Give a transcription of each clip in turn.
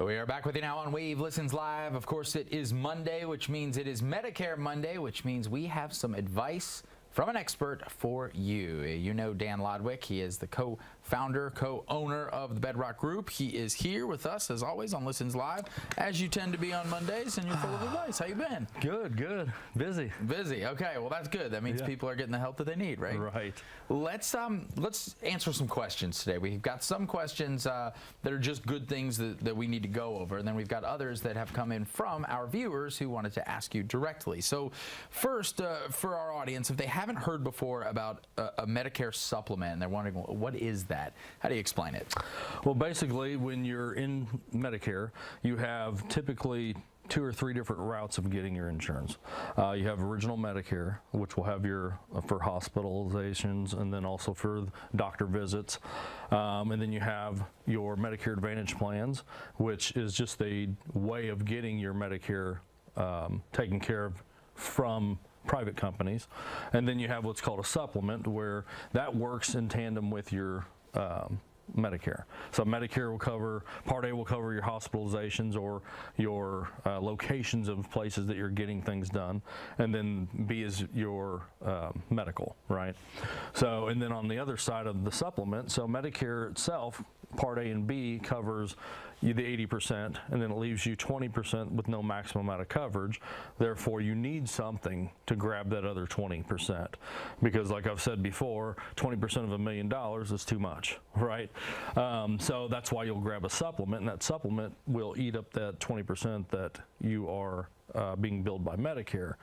We are back with you now on Wave Listens Live. Of course, it is Monday, which means it is Medicare Monday, which means we have some advice from an expert for you. You know Dan Lodwick. He is the co-founder, co-owner of the Bedrock Group. He is here with us, as always, on Listens Live, as you tend to be on Mondays, and you're full of advice. How you been? Good, good. Busy. Busy. Okay, well, that's good. That means people are getting the help that they need, right? Right. Let's answer some questions today. We've got some questions that are just good things that we need to go over, and then we've got others that have come in from our viewers who wanted to ask you directly. So first, for our audience, if they haven't heard before about a Medicare supplement and they're wondering, what is that? How do you explain it? Well, basically, when you're in Medicare, you have typically 2 or 3 different routes of getting your insurance. You have original Medicare, which will have your for hospitalizations and then also for doctor visits. And then you have your Medicare Advantage plans, which is just a way of getting your Medicare taken care of from private companies. And then you have what's called a supplement, where that works in tandem with your Medicare. So Medicare will cover, Part A will cover your hospitalizations or your locations of places that you're getting things done, and then B is your medical, right? So, and then on the other side of the supplement, so Medicare itself, Part A and B covers you the 80%, and then it leaves you 20% with no maximum amount of coverage. Therefore, you need something to grab that other 20%, because like I've said before, 20% of $1 million is too much, right? So that's why you'll grab a supplement, and that supplement will eat up that 20% that you are being billed by Medicare.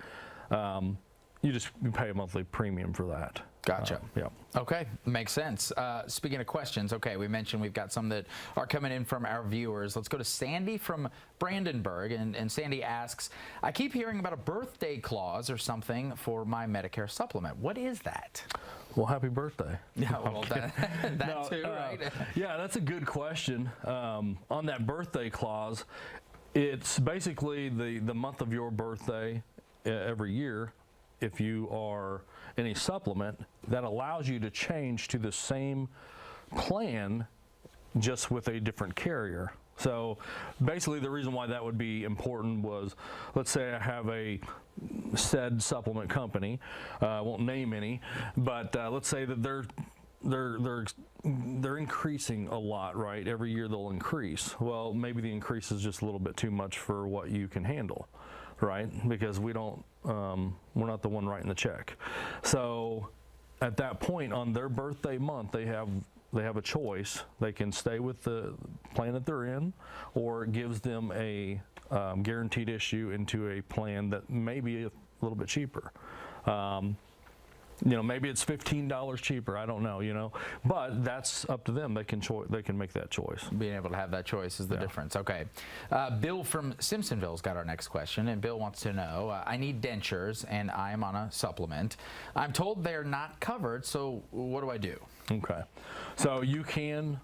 You pay a monthly premium for that. Gotcha. Yeah. Okay, makes sense. Speaking of questions, okay, we mentioned we've got some that are coming in from our viewers. Let's go to Sandy from Brandenburg, and Sandy asks, I keep hearing about a birthday clause or something for my Medicare supplement. What is that? Well, happy birthday. Yeah, well, that too, right? Yeah, that's a good question. On that birthday clause, it's basically the month of your birthday every year. If you are in a supplement, that allows you to change to the same plan, just with a different carrier. So basically the reason why that would be important was, let's say I have a said supplement company, I won't name any, but let's say that they're increasing a lot, right? Every year they'll increase. Well, maybe the increase is just a little bit too much for what you can handle, right? Because we don't, we're not the one writing the check. So at that point, on their birthday month, they have a choice. They can stay with the plan that they're in, or it gives them a guaranteed issue into a plan that may be a little bit cheaper. You know, maybe it's $15 cheaper. I don't know, you know, but that's up to them. They can make that choice. Being able to have that choice is the difference. Okay. Bill from Simpsonville's got our next question, and Bill wants to know, I need dentures and I'm on a supplement. I'm told they're not covered, so what do I do? Okay. So you can,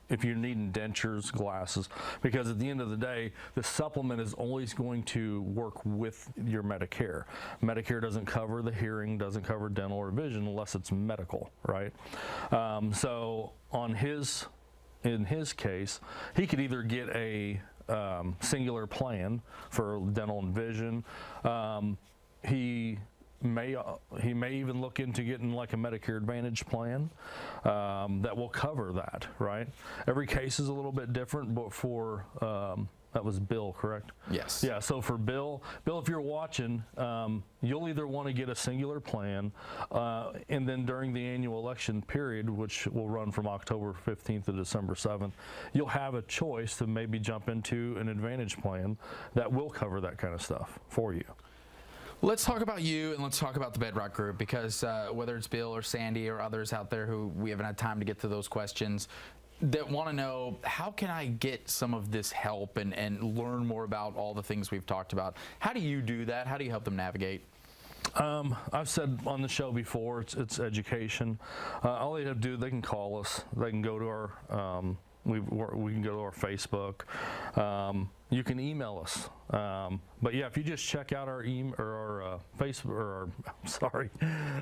if you're needing dentures, glasses, because at the end of the day, the supplement is always going to work with your Medicare. Medicare doesn't cover the hearing, doesn't cover dental or vision unless it's medical, right? So in his case, he could either get a singular plan for dental and vision. He may even look into getting like a Medicare Advantage plan that will cover that, right? Every case is a little bit different, but for that was Bill, correct? Yes. Yeah, so for Bill, if you're watching, you'll either want to get a singular plan, and then during the annual election period, which will run from October 15th to December 7th, you'll have a choice to maybe jump into an Advantage plan that will cover that kind of stuff for you. Let's talk about you, and let's talk about the Bedrock Group, because whether it's Bill or Sandy or others out there who we haven't had time to get to those questions, that want to know, how can I get some of this help and learn more about all the things we've talked about? How do you do that? How do you help them navigate? I've said on the show before, it's education. All they have to do, they can call us. They can go to our we can go to our Facebook. You can email us. But yeah, if you just check out our Facebook, or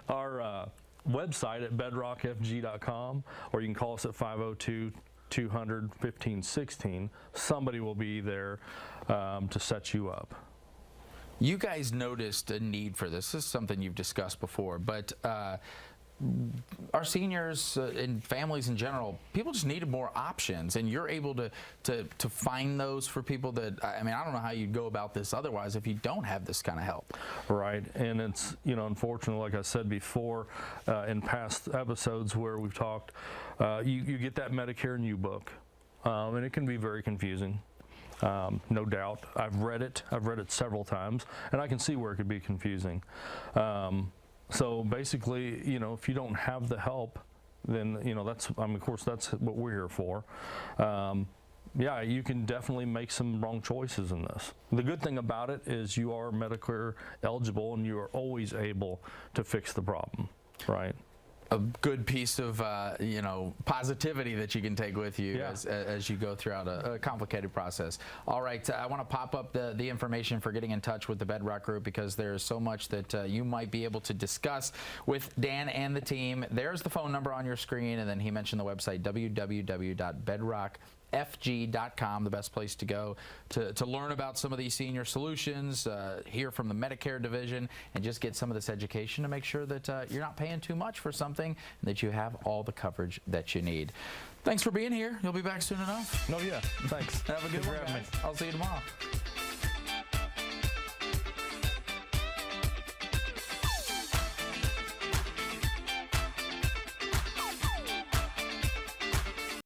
our website at bedrockfg.com, or you can call us at 200, 15, 16, somebody will be there to set you up. You guys noticed a need for this. This is something you've discussed before, but our seniors and families in general, people just needed more options, and you're able to find those for people that, I mean, I don't know how you'd go about this otherwise if you don't have this kind of help. Right, and it's, you know, unfortunately, like I said before, in past episodes where we've talked, you get that Medicare new book, and it can be very confusing. No doubt. I've read it several times, and I can see where it could be confusing. So basically, you know, if you don't have the help, then, you know, that's, I mean, of course, that's what we're here for. Yeah, you can definitely make some wrong choices in this. The good thing about it is you are Medicare eligible, and you are always able to fix the problem, right? A good piece of you know, positivity that you can take with you as you go throughout a complicated process. All right, I want to pop up the information for getting in touch with the Bedrock Group, because there's so much that you might be able to discuss with Dan and the team. There's the phone number on your screen, and then he mentioned the website www.bedrockfg.com, the best place to go to learn about some of these senior solutions, hear from the Medicare division, and just get some of this education to make sure that you're not paying too much for something, and that you have all the coverage that you need. Thanks for being here. You'll be back soon enough. No, yeah, thanks. Have a good one, guys. I'll see you tomorrow.